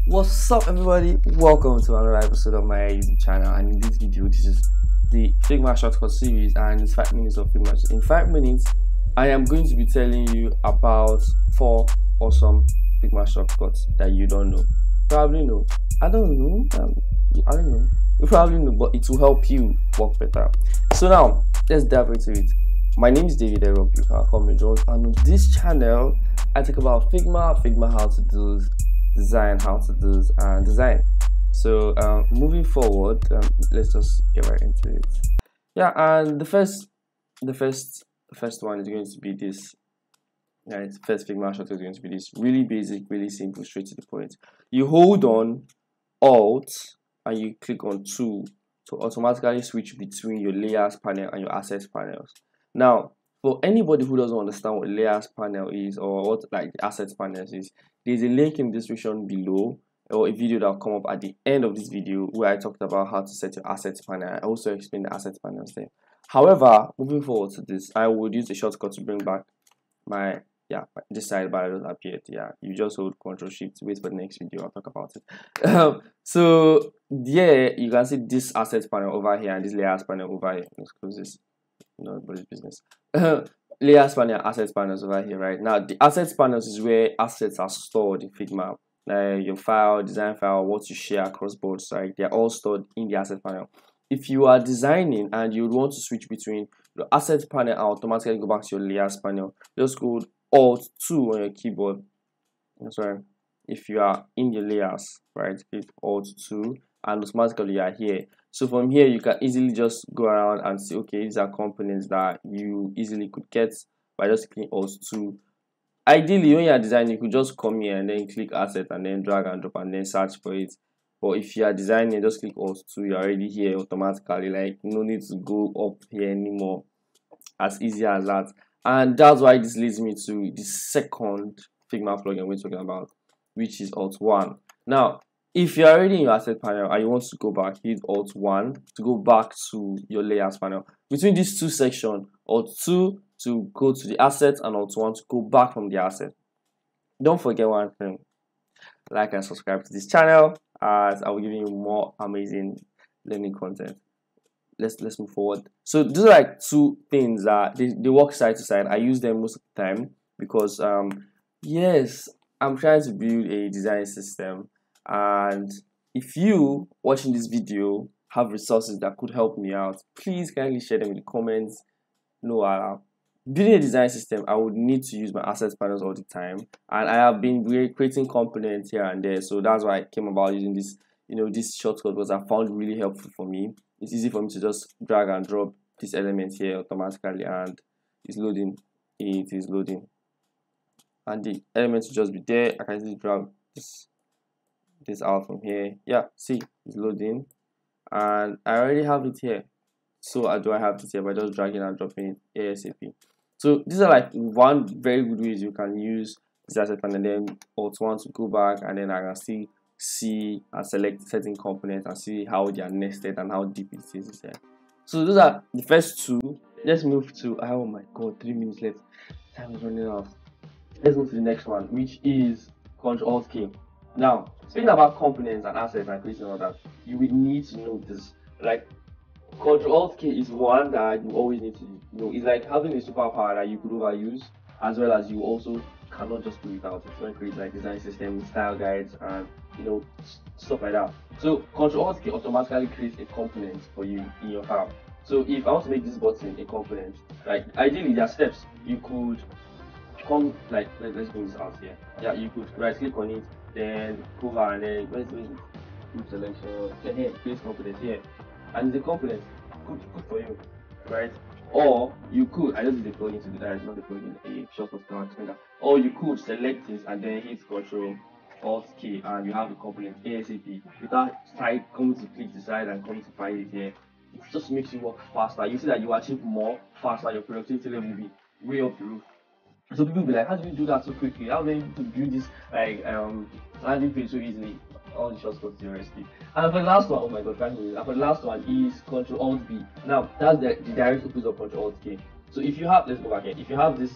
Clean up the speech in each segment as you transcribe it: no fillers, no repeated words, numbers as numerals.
What's up, everybody? Welcome to another episode of my YouTube channel. And in this video, this is the Figma shortcut series, and it's 5 minutes of Figma. In 5 minutes, I am going to be telling you about 4 awesome Figma shortcuts that you don't know. Probably know. I don't know. I don't know. You probably know, but it will help you work better. So now, let's dive into it. My name is David. I hope you can call me Jones. And on this channel, I talk about Figma how to do, design, how to do, and design. So moving forward, let's just get right into it. Yeah, and the first one is going to be this. Right, first Figma shortcut is going to be this. Really basic, really simple, straight to the point. You hold on Alt and you click on 2 to automatically switch between your layers panel and your assets panels. Now, for anybody who doesn't understand what layers panel is or what like the assets panels is, there's a link in the description below or a video that will come up at the end of this video where I talked about how to set your assets panel. I also explained the assets panels there. However, moving forward to this, I would use a shortcut to bring back my this sidebar just appeared. Yeah, you just hold Ctrl Shift, wait for the next video, I'll talk about it. So yeah, you can see this assets panel over here and this layers panel over here. Let's close this. Nobody's business. Layers panel, assets panels over here. Right now, the assets panels is where assets are stored in Figma. Your file, design file, what you share across boards, right? They're all stored in the assets panel. If you are designing and you want to switch between your assets panel and automatically go back to your layers panel, just go Alt 2 on your keyboard. Sorry, if you are in your layers, right, click Alt 2 and automatically you are here. So from here you can easily just go around and see, okay, these are components that you easily could get by just clicking Alt 2. Ideally, when you are designing, you could just come here and then click asset and then drag and drop and then search for it. But if you are designing, just click Alt 2, you're already here automatically. Like, no need to go up here anymore. As easy as that. And that's why this leads me to the second Figma plugin we're talking about, which is Alt 1. Now, if you're already in your asset panel and you want to go back, hit Alt 1 to go back to your layers panel. Between these two sections, Alt 2 to go to the asset and Alt 1 to go back from the asset. Don't forget one thing: like and subscribe to this channel, as I will give you more amazing learning content. Let's move forward. So these are like two things that they work side to side. I use them most of the time because yes, I'm trying to build a design system, and if you watching this video have resources that could help me out, please kindly share them in the comments. Building a design system, I would need to use my assets panels all the time, and I have been creating components here and there. So that's why I came about using this, this shortcut, because I found really helpful for me. It's easy for me to just drag and drop this element here automatically, and it's loading. It is loading, and the elements will just be there. I can easily drag this out from here. Yeah, see, it's loading, and I already have it here. So do I have it here by just dragging and dropping it ASAP. So these are like one very good ways you can use this asset panel, and then Alt 1 to go back, and then I can still see and select certain components and see how they are nested and how deep it is there. So those are the first two. Let's move to, oh my god, 3 minutes left, time is running out. Let's move to the next one, which is Ctrl Alt K. Now, speaking about components and assets and creating all that, you will need to know this. Like, Ctrl Alt K is one that you always need to know. It's like having a superpower that you could overuse, as well as you also cannot just do without it. When create like design systems, style guides, and stuff like that. So Ctrl Alt K automatically creates a component for you in your file. So if I want to make this button a component, like ideally there are steps. You could come like let's bring this out here. Yeah, you could right click on it, then cover, and then where's group selection, then here place component here, and the component good for you, right? Or you could, I don't need the plugin to do that, it's not the plugin, a shortcut to explain that. Or you could select this and then hit Ctrl Alt K and you have the component ASAP without coming to click the side and coming to find it here. It just makes you work faster. You see that you achieve more faster, your productivity level will be way up the roof. So people will be like, how do you do that so quickly? How do you do this like landing page so easily? All the shortcuts theoretically. And for the last one, oh my god, and for the last one is Ctrl Alt B. Now that's the direct opposite of Ctrl Alt K. So if you have, let's go back here. If you have this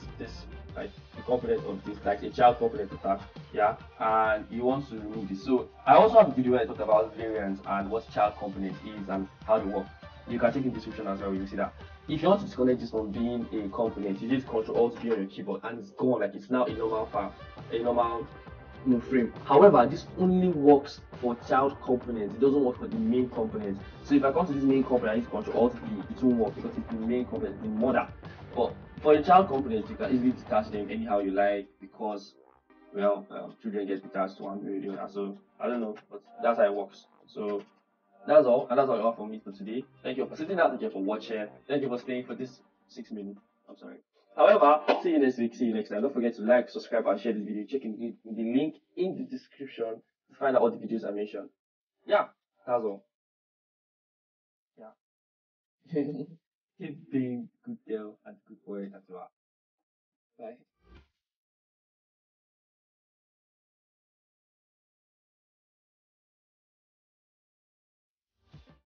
like the component of this, like a child component attached, yeah, and you want to remove this. So I also have a video where I talk about variants and what child component is and how they work. You can check in the description as well, you'll see that. If you want to disconnect this from being a component, you just Ctrl Alt B on your keyboard and it's gone, like it's now a normal file, a normal frame. However, this only works for child components. It doesn't work for the main component. So if I come to this main component, I use Ctrl Alt B, it won't work because it's the main component, the mother. But for the child components, you can easily detach them anyhow you like because, well, children get detached to one video. And so I don't know, but that's how it works. So that's all, and that's all for me for today. Thank you for sitting down. Thank you for watching. Thank you for staying for this 6 minutes. I'm sorry. However, see you next week. See you next time. Don't forget to like, subscribe, and share this video. Check in the link in the description to find out all the videos I mentioned. Yeah, that's all. Yeah. Keep being good girl and good boy as well. Bye.